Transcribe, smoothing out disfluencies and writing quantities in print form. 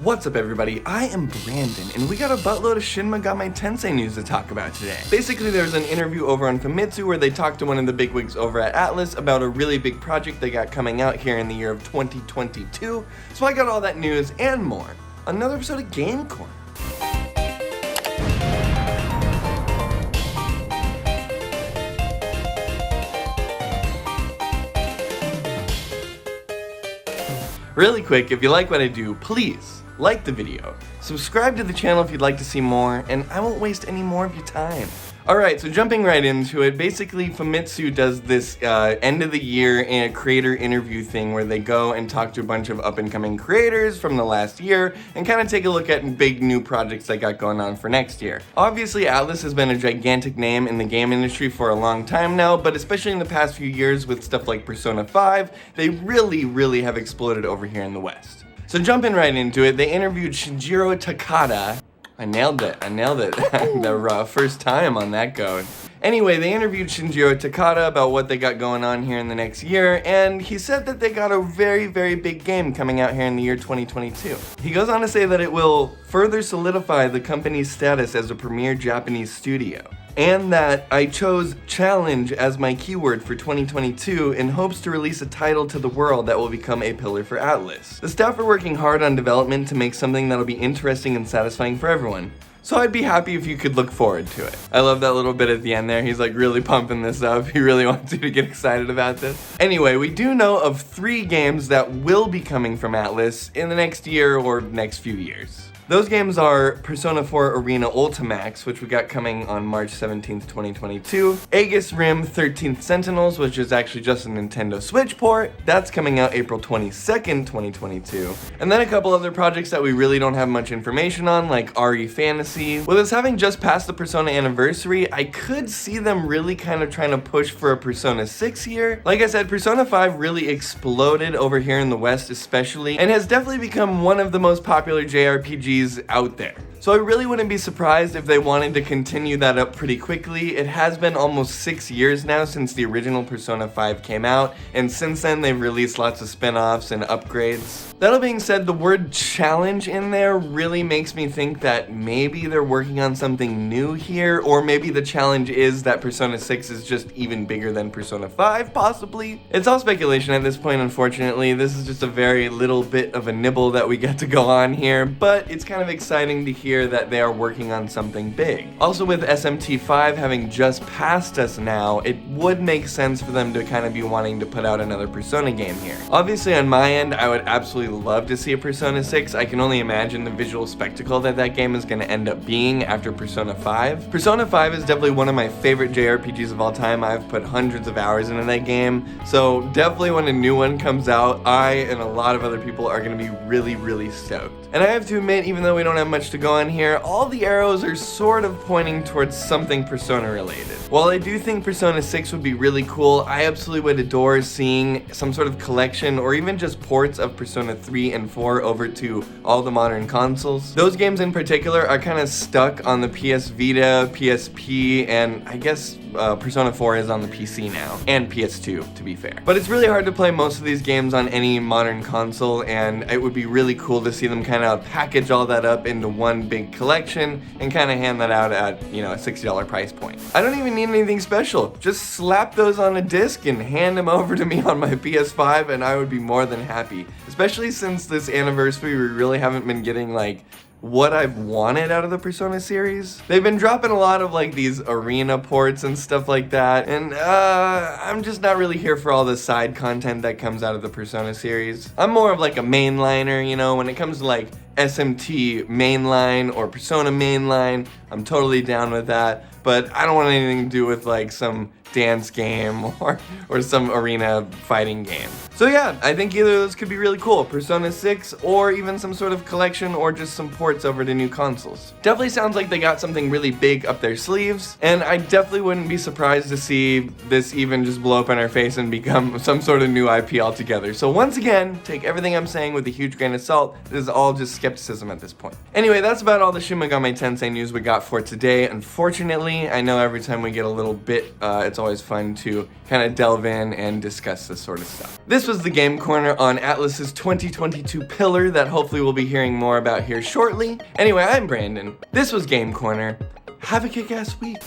What's up everybody, I am Brandon, and we got a buttload of Shin Megami Tensei news to talk about today. Basically, there's an interview over on Famitsu where they talked to one of the bigwigs over at Atlus about a really big project they got coming out here in the year of 2022, so I got all that news and more. Another episode of Game Corner. Really quick, if you like what I do, please like the video, subscribe to the channel if you'd like to see more, and I won't waste any more of your time. Alright, so jumping right into it, basically Famitsu does this end of the year creator interview thing where they go and talk to a bunch of up and coming creators from the last year and kind of take a look at big new projects they got going on for next year. Obviously Atlus has been a gigantic name in the game industry for a long time now, but especially in the past few years with stuff like Persona 5, they really have exploded over here in the West. So jumping right into it, they interviewed Shinjiro Takada. I nailed it. The first time on that go. Anyway, they interviewed Shinjiro Takada about what they got going on here in the next year, and he said that they got a very big game coming out here in the year 2022. He goes on to say that it will further solidify the company's status as a premier Japanese studio, and that I chose challenge as my keyword for 2022 in hopes to release a title to the world that will become a pillar for Atlus. The staff are working hard on development to make something that'll be interesting and satisfying for everyone. So I'd be happy if you could look forward to it. I love that little bit at the end there. He's like really pumping this up. He really wants you to get excited about this. Anyway, we do know of 3 games that will be coming from Atlus in the next year or next few years. Those games are Persona 4 Arena Ultimax, which we got coming on March 17th, 2022. Aegis Rim 13th Sentinels, which is actually just a Nintendo Switch port. That's coming out April 22nd, 2022. And then a couple other projects that we really don't have much information on, like RE Fantasy. With us having just passed the Persona anniversary, I could see them really kind of trying to push for a Persona 6 here. Like I said, Persona 5 really exploded over here in the West especially, and has definitely become one of the most popular JRPGs out there. So I really wouldn't be surprised if they wanted to continue that up pretty quickly. It has been almost 6 years now since the original Persona 5 came out, and since then they've released lots of spin-offs and upgrades. That being said, the word challenge in there really makes me think that maybe they're working on something new here, or maybe the challenge is that Persona 6 is just even bigger than Persona 5, possibly. It's all speculation at this point, unfortunately. This is just a very little bit of a nibble that we get to go on here, but it's kind of exciting to hear that they are working on something big. Also, with SMT5 having just passed us now, it would make sense for them to kind of be wanting to put out another Persona game here. Obviously, on my end, I would absolutely love to see a Persona 6. I can only imagine the visual spectacle that game is going to end up being after Persona 5. Persona 5 is definitely one of my favorite JRPGs of all time. I've put hundreds of hours into that game, so definitely when a new one comes out, I and a lot of other people are going to be really stoked. And I have to admit, even though we don't have much to go on here, all the arrows are sort of pointing towards something Persona related. While I do think Persona 6 would be really cool, I absolutely would adore seeing some sort of collection or even just ports of Persona 3 and 4 over to all the modern consoles. Those games in particular are kind of stuck on the PS Vita, PSP, and I guess Persona 4 is on the PC now, and PS2 to be fair. But it's really hard to play most of these games on any modern console, and it would be really cool to see them kind of package all that up into one big collection and kind of hand that out at, you know, a $60 price point. I don't even need anything special. Just slap those on a disc and hand them over to me on my PS5 and I would be more than happy. Especially since this anniversary, we really haven't been getting like what I've wanted out of the Persona series. They've been dropping a lot of like these arena ports and stuff like that, and I'm just not really here for all the side content that comes out of the Persona series. I'm more of like a mainliner, you know, when it comes to like SMT mainline or Persona mainline, I'm totally down with that, but I don't want anything to do with like some dance game or some arena fighting game. So yeah, I think either of those could be really cool. Persona 6 or even some sort of collection or just some ports ports over to new consoles. Definitely sounds like they got something really big up their sleeves, and I definitely wouldn't be surprised to see this even just blow up in our face and become some sort of new IP altogether. So once again, take everything I'm saying with a huge grain of salt. This is all just skepticism at this point. Anyway, that's about all the Shin Megami Tensei news we got for today. Unfortunately, I know every time we get a little bit, it's always fun to kind of delve in and discuss this sort of stuff. This was the Game Corner on Atlus's 2022 pillar that hopefully we'll be hearing more about here shortly. Anyway, I'm Brandon. This was Game Corner. Have a kick-ass week.